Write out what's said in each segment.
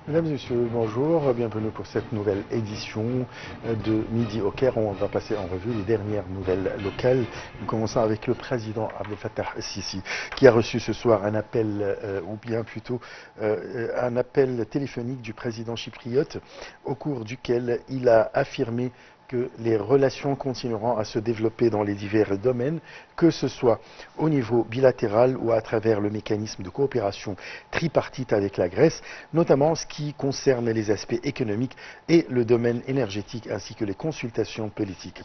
Mesdames et messieurs, bonjour, bienvenue pour cette nouvelle édition de Midi au Caire. On va passer en revue les dernières nouvelles locales. Nous commençons avec le président Abdel Fattah el-Sisi qui a reçu ce soir un appel, ou bien plutôt un appel téléphonique du président chypriote au cours duquel il a affirmé que les relations continueront à se développer dans les divers domaines, que ce soit au niveau bilatéral ou à travers le mécanisme de coopération tripartite avec la Grèce, notamment en ce qui concerne les aspects économiques et le domaine énergétique ainsi que les consultations politiques.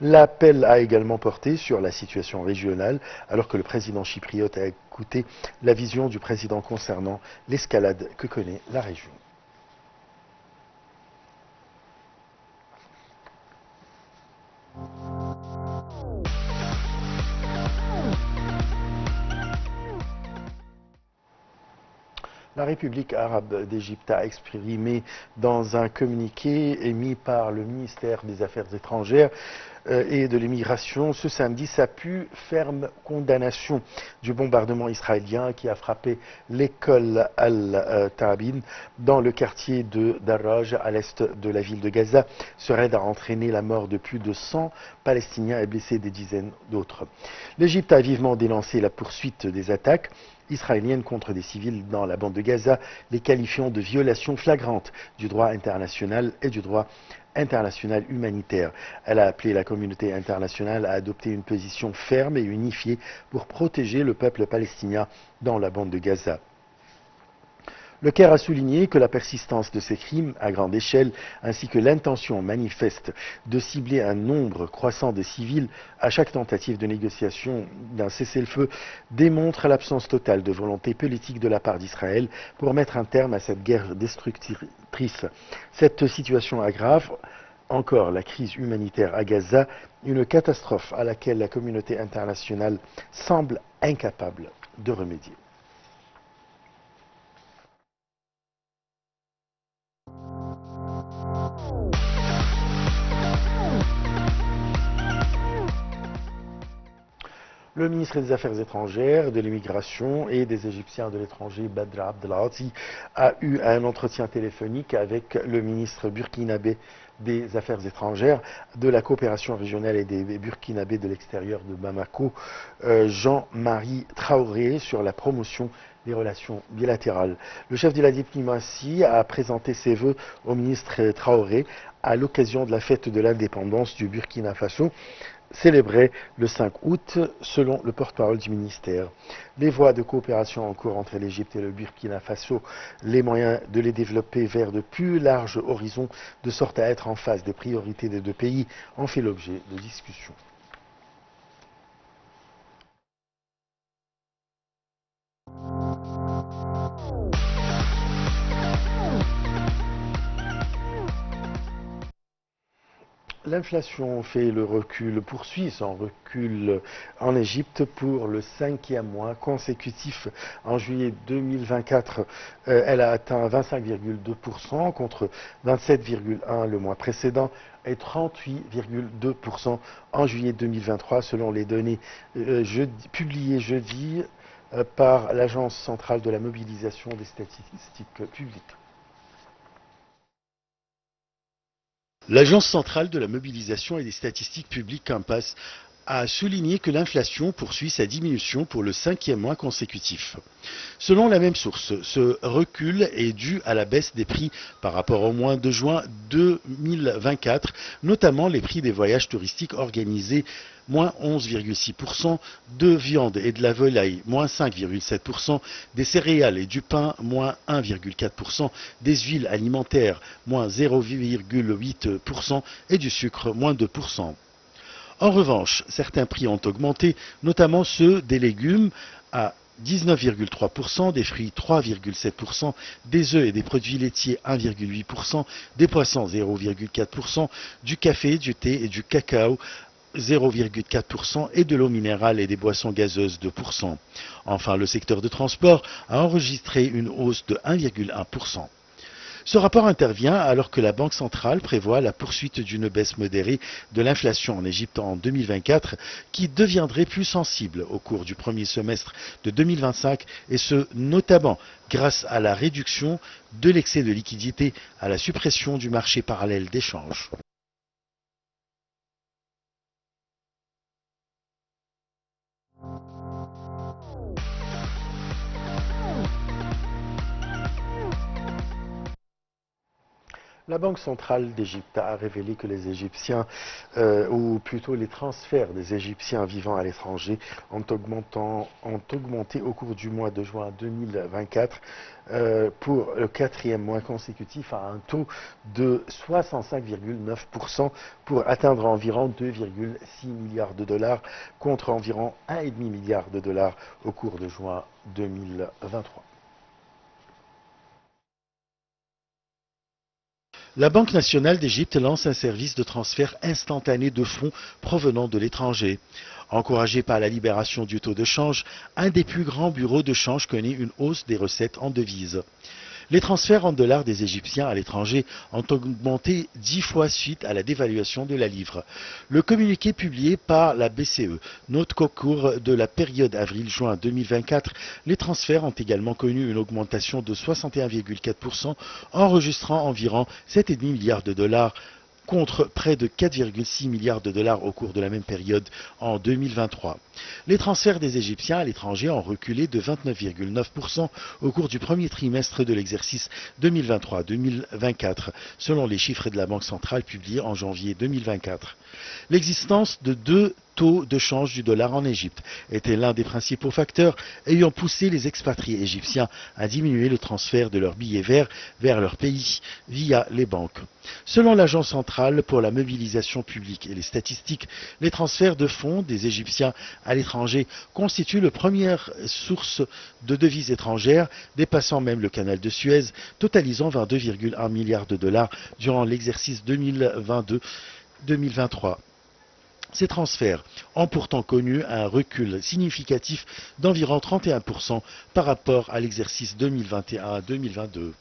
L'appel a également porté sur la situation régionale alors que le président chypriote a écouté la vision du président concernant l'escalade que connaît la région. La République arabe d'Égypte a exprimé dans un communiqué émis par le ministère des Affaires étrangères et de l'immigration ce samedi sa plus ferme condamnation du bombardement israélien qui a frappé l'école Al-Tabin dans le quartier de Darraj à l'est de la ville de Gaza. Ce raid a entraîné la mort de plus de 100 Palestiniens et blessé des dizaines d'autres. L'Égypte a vivement dénoncé la poursuite des attaques israéliennes contre des civils dans la bande de Gaza, les qualifiant de violations flagrantes du droit international et du droit international humanitaire. Elle a appelé la communauté internationale à adopter une position ferme et unifiée pour protéger le peuple palestinien dans la bande de Gaza. Le Caire a souligné que la persistance de ces crimes à grande échelle, ainsi que l'intention manifeste de cibler un nombre croissant de civils à chaque tentative de négociation d'un cessez-le-feu, démontrent l'absence totale de volonté politique de la part d'Israël pour mettre un terme à cette guerre destructrice. Cette situation aggrave encore la crise humanitaire à Gaza, une catastrophe à laquelle la communauté internationale semble incapable de remédier. Le ministre des Affaires étrangères, de l'immigration et des Égyptiens de l'étranger, Badr Abdelghati, a eu un entretien téléphonique avec le ministre burkinabé des Affaires étrangères, de la coopération régionale et des Burkinabés de l'extérieur de Bamako, Jean-Marie Traoré, sur la promotion des relations bilatérales. Le chef de la diplomatie a présenté ses vœux au ministre Traoré à l'occasion de la fête de l'indépendance du Burkina Faso, célébrée le 5 août, selon le porte-parole du ministère. Les voies de coopération en cours entre l'Égypte et le Burkina Faso, les moyens de les développer vers de plus larges horizons, de sorte à être en phase des priorités des deux pays, ont fait l'objet de discussions. L'inflation poursuit son recul en Égypte pour le 5e mois consécutif. En juillet 2024, elle a atteint 25,2% contre 27,1% le mois précédent et 38,2% en juillet 2023 selon les données publiées jeudi par l'Agence centrale de la mobilisation des statistiques publiques. L'Agence centrale de la mobilisation et des statistiques publiques (CAMPAS) a souligné que l'inflation poursuit sa diminution pour le 5e mois consécutif. Selon la même source, ce recul est dû à la baisse des prix par rapport au mois de juin 2024, notamment les prix des voyages touristiques organisés moins 11,6%, de viande et de la volaille, moins 5,7%, des céréales et du pain, moins 1,4%, des huiles alimentaires, moins 0,8% et du sucre, moins 2%. En revanche, certains prix ont augmenté, notamment ceux des légumes à 19,3%, des fruits 3,7%, des œufs et des produits laitiers 1,8%, des poissons 0,4%, du café, du thé et du cacao 0,4% et de l'eau minérale et des boissons gazeuses 2%. Enfin, le secteur de transport a enregistré une hausse de 1,1%. Ce rapport intervient alors que la Banque centrale prévoit la poursuite d'une baisse modérée de l'inflation en Égypte en 2024 qui deviendrait plus sensible au cours du premier semestre de 2025 et ce notamment grâce à la réduction de l'excès de liquidité, à la suppression du marché parallèle d'échange. La Banque centrale d'Égypte a révélé que les Égyptiens, ou plutôt les transferts des Égyptiens vivant à l'étranger, ont augmenté au cours du mois de juin 2024 pour le quatrième mois consécutif à un taux de 65,9% pour atteindre environ 2,6 milliards de dollars contre environ 1,5 milliard de dollars au cours de juin 2023. La Banque nationale d'Égypte lance un service de transfert instantané de fonds provenant de l'étranger. Encouragé par la libération du taux de change, un des plus grands bureaux de change connaît une hausse des recettes en devises. Les transferts en dollars des Égyptiens à l'étranger ont augmenté 10 fois suite à la dévaluation de la livre. Le communiqué publié par la BCE note qu'au cours de la période avril-juin 2024, les transferts ont également connu une augmentation de 61,4%, enregistrant environ 7,5 milliards de dollars contre près de 4,6 milliards de dollars au cours de la même période en 2023. Les transferts des Égyptiens à l'étranger ont reculé de 29,9% au cours du premier trimestre de l'exercice 2023-2024, selon les chiffres de la Banque centrale publiés en janvier 2024. L'existence de deux taux de change du dollar en Égypte était l'un des principaux facteurs ayant poussé les expatriés égyptiens à diminuer le transfert de leurs billets verts vers leur pays via les banques. Selon l'Agence centrale pour la mobilisation publique et les statistiques, les transferts de fonds des Égyptiens à l'étranger constituent la première source de devises étrangères, dépassant même le canal de Suez, totalisant 22,1 milliards de dollars durant l'exercice 2022-2023. Ces transferts ont pourtant connu un recul significatif d'environ 31% par rapport à l'exercice 2021-2022.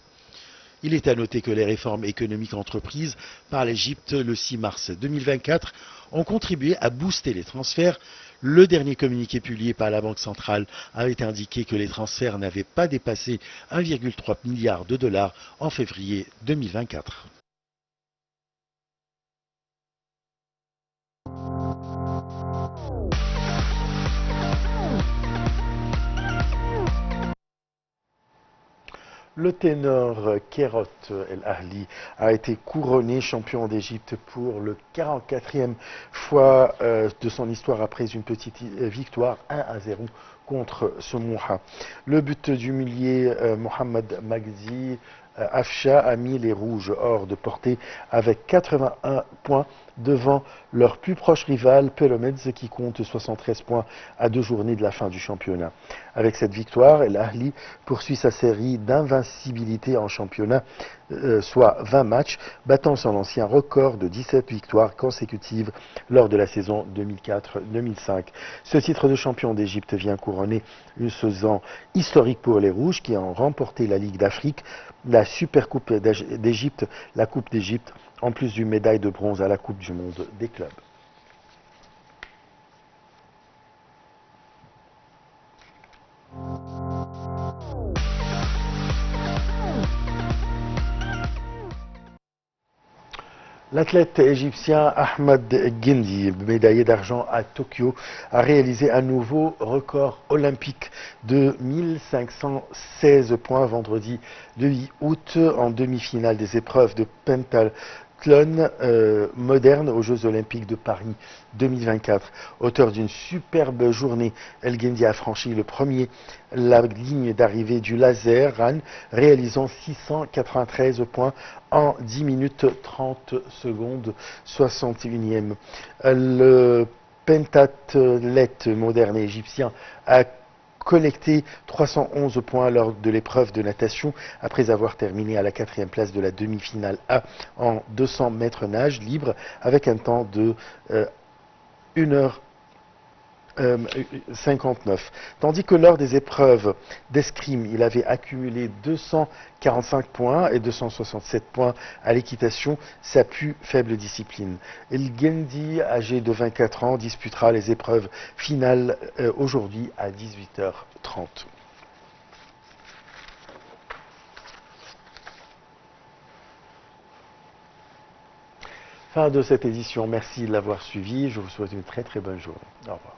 Il est à noter que les réformes économiques entreprises par l'Égypte le 6 mars 2024 ont contribué à booster les transferts. Le dernier communiqué publié par la Banque centrale avait indiqué que les transferts n'avaient pas dépassé 1,3 milliard de dollars en février 2024. Le ténor Kerot El Ahly a été couronné champion d'Égypte pour le 44e fois de son histoire après une petite victoire 1-0 contre Smoua. Le but du milier Mohamed Magzi Afsha a mis les Rouges hors de portée avec 81 points devant leur plus proche rival Pyramids qui compte 73 points à 2 journées de la fin du championnat. Avec cette victoire, El Ahly poursuit sa série d'invincibilité en championnat, soit 20 matchs, battant son ancien record de 17 victoires consécutives lors de la saison 2004-2005. Ce titre de champion d'Égypte vient couronner une saison historique pour les Rouges qui ont remporté la Ligue d'Afrique, la Supercoupe d'Égypte, la Coupe d'Égypte, en plus d'une médaille de bronze à la Coupe du Monde des clubs. L'athlète égyptien Ahmed Guindi, médaillé d'argent à Tokyo, a réalisé un nouveau record olympique de 1516 points vendredi 8 août en demi-finale des épreuves de pentathlon moderne aux Jeux Olympiques de Paris 2024. Auteur d'une superbe journée, El Guindi a franchi le premier la ligne d'arrivée du laser run, réalisant 693 points en 10 minutes 30 secondes, 61e. Le pentathlète moderne égyptien a collecté 311 points lors de l'épreuve de natation après avoir terminé à la 4e place de la demi-finale A en 200 mètres nage libre avec un temps de 1 heure 59. Tandis que lors des épreuves d'escrime, il avait accumulé 245 points et 267 points à l'équitation, sa plus faible discipline. El Gendi, âgé de 24 ans, disputera les épreuves finales aujourd'hui à 18h30. Fin de cette édition. Merci de l'avoir suivi. Je vous souhaite une très très bonne journée. Au revoir.